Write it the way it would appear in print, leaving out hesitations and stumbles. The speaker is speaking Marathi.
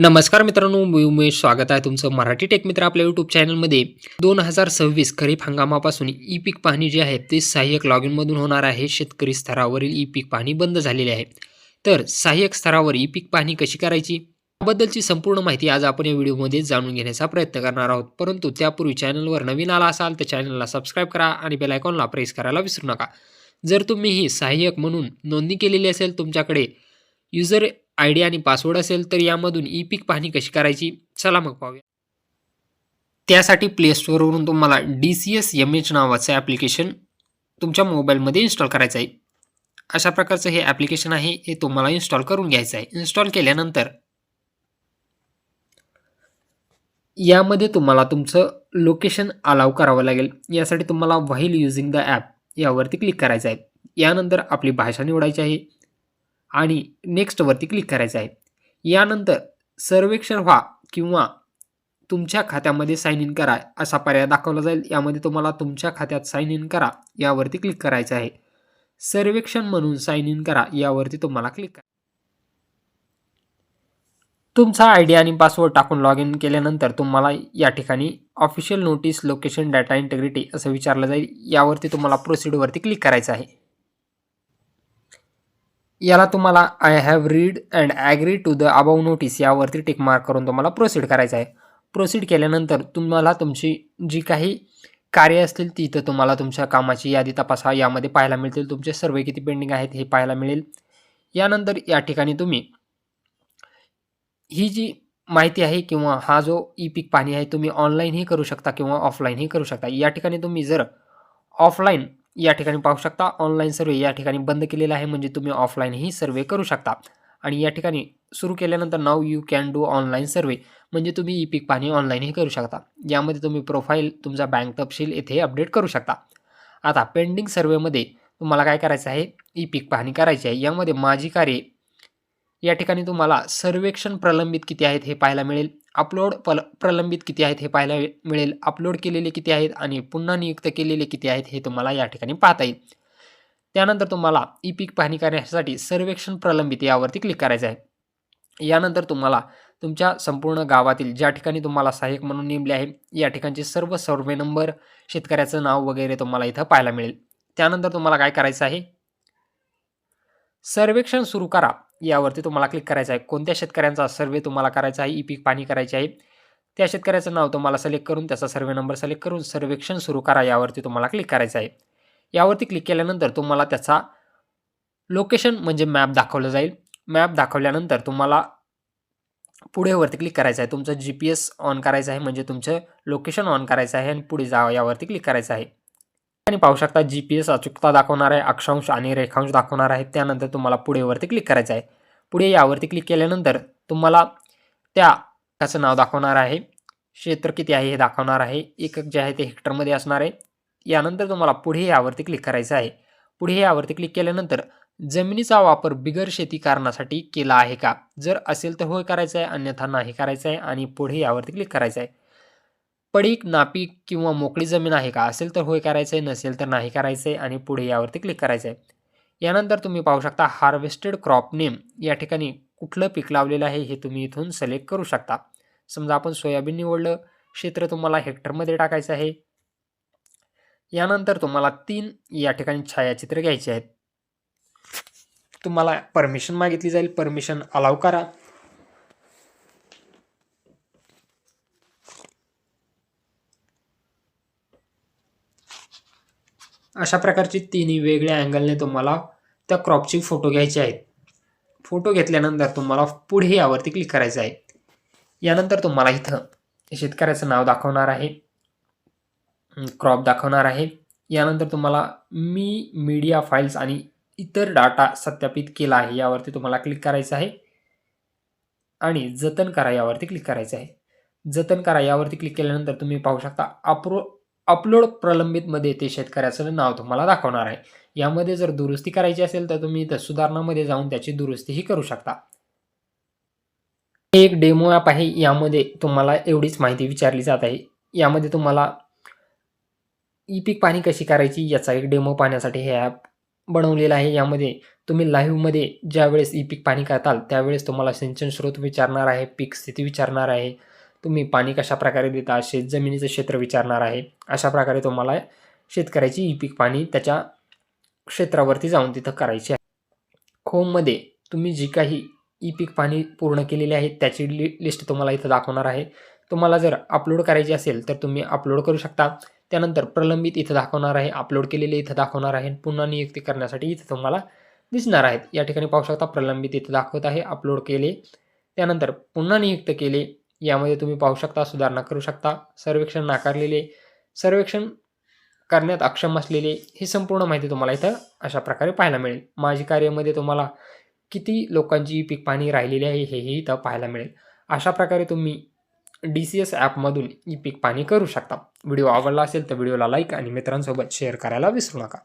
नमस्कार मित्रांनो, मी उमेश. स्वागत आहे तुमचं मराठी टेक मित्र आपल्या यूट्यूब चॅनलमध्ये. 2026 खरीप हंगामापासून ई पीक पाहणी जी आहे ती सहाय्यक लॉगिनमधून होणार आहे. शेतकरी स्तरावरील ई पीक पाहणी बंद झालेली आहे. तर सहाय्यक स्तरावर ई पीक पाहणी कशी करायची याबद्दलची संपूर्ण माहिती आज आपण या व्हिडिओमध्ये जाणून घेण्याचा प्रयत्न करणार आहोत. परंतु त्यापूर्वी चॅनलवर नवीन आला असाल तर चॅनलला सबस्क्राईब करा आणि बेल आयकॉनला प्रेस करायला विसरू नका. जर तुम्ही सहाय्यक म्हणून नोंदणी केलेली असेल, तुमच्याकडे युजर आयडी आणि पासवर्ड असेल, तर यामधून ई पीक पाहणी कशी करायची चला मग पाहूया. त्यासाठी प्ले स्टोअरवरून तुम्हाला DCS-MH नावाचं ॲप्लिकेशन तुमच्या मोबाईलमध्ये इन्स्टॉल करायचं आहे. अशा प्रकारचं हे ॲप्लिकेशन आहे, हे तुम्हाला इन्स्टॉल करून घ्यायचं आहे. इन्स्टॉल केल्यानंतर यामध्ये तुम्हाला तुमचं लोकेशन अलाव करावं लागेल. यासाठी तुम्हाला व्हाईल युजिंग द ॲप यावरती क्लिक करायचं आहे. यानंतर आपली भाषा निवडायची आहे आणि नेक्स्टवरती क्लिक करायचं आहे. यानंतर सर्वेक्षण व्हा किंवा तुमच्या खात्यामध्ये साइन इन करा असा पर्याय दाखवला जाईल. यामध्ये तुम्हाला तुमच्या खात्यात साइन इन करा यावरती क्लिक करायचं आहे. सर्वेक्षण म्हणून साइन इन करा यावरती तुम्हाला क्लिक करा. तुमचा आयडी आणि पासवर्ड टाकून लॉग इन केल्यानंतर तुम्हाला या ठिकाणी official notice location data integrity असं विचारलं जाईल. यावरती तुम्हाला प्रोसीडवरती क्लिक करायचं आहे. याला तुम्हाला I have read and agree to the above notice यावरती टिक मार्क करून तुम्हाला प्रोसीड करायचं आहे. प्रोसीड केल्यानंतर तुम्हाला तुमची जी काही कार्य असतील तिथं तुम्हाला तुमच्या कामाची यादी तपासा यामध्ये पाहायला मिळतील. तुमचे सर्वे किती पेंडिंग आहेत हे पाहायला मिळेल. यानंतर या ठिकाणी तुम्ही ही जी माहिती आहे किंवा हा जो ई पीक पाहणी आहे तुम्ही ऑनलाईनही करू शकता किंवा ऑफलाईनही करू शकता. या ठिकाणी तुम्ही जर ऑफलाईन या ठिकाणी पाहू शकता, ऑनलाईन सर्वे या ठिकाणी बंद केलेला आहे, म्हणजे तुम्ही ऑफलाईनही सर्वे करू शकता. आणि या ठिकाणी सुरू केल्यानंतर नाव यू कॅन डू ऑनलाईन सर्वे म्हणजे तुम्ही ई पीक पाहणी ऑनलाईनही करू शकता. यामध्ये तुम्ही प्रोफाईल, तुमचा बँक तपशील येथे अपडेट करू शकता. आता पेंडिंग सर्वेमध्ये तुम्हाला काय करायचं आहे, ई पीक पाहणी करायची आहे. यामध्ये माझी कार्ये या ठिकाणी तुम्हाला सर्वेक्षण प्रलंबित किती आहेत हे पाहायला मिळेल. अपलोड प्रलंबित किती आहेत हे पाहायला मिळेल. अपलोड केलेले किती आहेत आणि पुन्हा नियुक्त केलेले किती आहेत हे तुम्हाला या ठिकाणी पाहता येईल. त्यानंतर तुम्हाला ई पीक पाहणी करण्यासाठी सर्वेक्षण प्रलंबित यावरती क्लिक करायचं आहे. यानंतर तुम्हाला तुमच्या संपूर्ण गावातील ज्या ठिकाणी तुम्हाला सहाय्यक म्हणून नेमले आहे या ठिकाणचे सर्व सर्वे नंबर, शेतकऱ्याचं नाव वगैरे तुम्हाला इथं पाहायला मिळेल. त्यानंतर तुम्हाला काय करायचं आहे, सर्वेक्षण सुरू करा यावरती तुम्हाला क्लिक करायचं आहे. कोणत्या शेतकऱ्यांचा सर्वे तुम्हाला करायचा आहे, ई पीक पाहणी करायची आहे, त्या शेतकऱ्याचं नाव तुम्हाला सिलेक्ट करून त्याचा सर्वे नंबर सिलेक्ट करून सर्वेक्षण सुरू करा यावरती तुम्हाला क्लिक करायचं आहे. यावरती क्लिक केल्यानंतर तुम्हाला त्याचा लोकेशन म्हणजे मॅप दाखवलं जाईल. मॅप दाखवल्यानंतर तुम्हाला पुढे वरती क्लिक करायचं आहे. तुमचं GPS ऑन करायचं आहे, म्हणजे तुमचं लोकेशन ऑन करायचं आहे आणि पुढे जा यावरती क्लिक करायचं आहे. आणि पाहू शकता GPS अचूकता दाखवणार आहे, अक्षांश आणि रेखांश दाखवणार आहे. त्यानंतर तुम्हाला पुढे वरती क्लिक करायचं आहे. पुढे यावरती क्लिक केल्यानंतर तुम्हाला त्याचं नाव दाखवणार आहे, क्षेत्र किती आहे हे दाखवणार आहे, एकक जे आहे ते हेक्टरमध्ये असणार आहे. यानंतर तुम्हाला पुढे यावरती क्लिक करायचं आहे. पुढे यावरती क्लिक केल्यानंतर जमिनीचा वापर बिगर शेती कारणासाठी केला आहे का, जर असेल तर होय करायचं आहे, अन्यथा नाही करायचं आहे आणि पुढे यावरती क्लिक करायचं आहे. पडीक, नापीक किंवा मोकळी जमीन आहे का, असेल तर होय करायचं आहे, नसेल तर नाही करायचं आहे आणि पुढे यावरती क्लिक करायचं आहे. यानंतर तुम्ही पाहू शकता हार्वेस्टेड क्रॉप नेम या ठिकाणी कुठलं पीक लावलेलं आहे हे तुम्ही इथून सिलेक्ट करू शकता. समजा आपण सोयाबीन निवडलं, क्षेत्र तुम्हाला हेक्टरमध्ये टाकायचं आहे. यानंतर तुम्हाला 3 या ठिकाणी छायाचित्र घ्यायचे आहेत. तुम्हाला परमिशन मागितली जाईल, परमिशन अलाव करा. अशा प्रकारची तिन्ही वेगळ्या अँगलने तुम्हाला त्या क्रॉपची फोटो घ्यायचे आहेत. फोटो घेतल्यानंतर तुम्हाला पुढे यावरती क्लिक करायचं आहे. यानंतर तुम्हाला इथं शेतकऱ्याचं नाव दाखवणार आहे, क्रॉप दाखवणार आहे. यानंतर तुम्हाला मी मीडिया फाईल्स आणि इतर डाटा सत्यापित केला आहे यावरती तुम्हाला क्लिक करायचं आहे आणि जतन करा यावरती क्लिक करायचं आहे. जतन करा यावरती क्लिक केल्यानंतर तुम्ही पाहू शकता अपलोड प्रलंबितमध्ये ते शेतकऱ्याचं नाव तुम्हाला दाखवणार आहे. यामध्ये जर दुरुस्ती करायची असेल तर तुम्ही इथं सुधारणामध्ये जाऊन त्याची दुरुस्तीही करू शकता. हे एक डेमो ॲप आहे. यामध्ये तुम्हाला एवढीच माहिती विचारली जात आहे. यामध्ये तुम्हाला ई पीक पाहणी कशी करायची याचा एक डेमो पाहण्यासाठी हे ॲप बनवलेला आहे. यामध्ये तुम्ही लाईव्हमध्ये ज्यावेळेस ई पीक पाणी करताल त्यावेळेस तुम्हाला सिंचन स्रोत विचारणार आहे, पीक स्थिती विचारणार आहे, तुम्ही पाणी कशाप्रकारे देता, शेतजमिनीचं क्षेत्र विचारणार आहे. अशा प्रकारे तुम्हाला शेतकऱ्याची ई पीक पाणी त्याच्या क्षेत्रावरती जाऊन तिथं करायची आहे. होममध्ये तुम्ही जी काही ई पीक पाणी पूर्ण केलेली आहे त्याची लिस्ट तुम्हाला इथं दाखवणार आहे. तुम्हाला जर अपलोड करायची असेल तर तुम्ही अपलोड करू शकता. त्यानंतर प्रलंबित इथं दाखवणार आहे, अपलोड केलेले इथं दाखवणार आहे, पुन्हा नियुक्ती करण्यासाठी इथं तुम्हाला दिसणार आहेत. या ठिकाणी पाहू शकता प्रलंबित इथं दाखवत आहे, अपलोड केले, त्यानंतर पुन्हा नियुक्त केले. यामध्ये तुम्ही पाहू शकता सुधारणा करू शकता, सर्वेक्षण नाकारलेले, सर्वेक्षण करण्यात अक्षम असलेले, ही संपूर्ण माहिती तुम्हाला इथं अशा प्रकारे पाहायला मिळेल. माझी कार्यामध्ये तुम्हाला किती लोकांची ई पीक पाणी राहिलेली आहे हेही इथं पाहायला मिळेल. अशा प्रकारे तुम्ही DCS ॲपमधून ई पीक पाणी करू शकता. व्हिडिओ आवडला असेल तर व्हिडिओला लाईक आणि मित्रांसोबत शेअर करायला विसरू नका.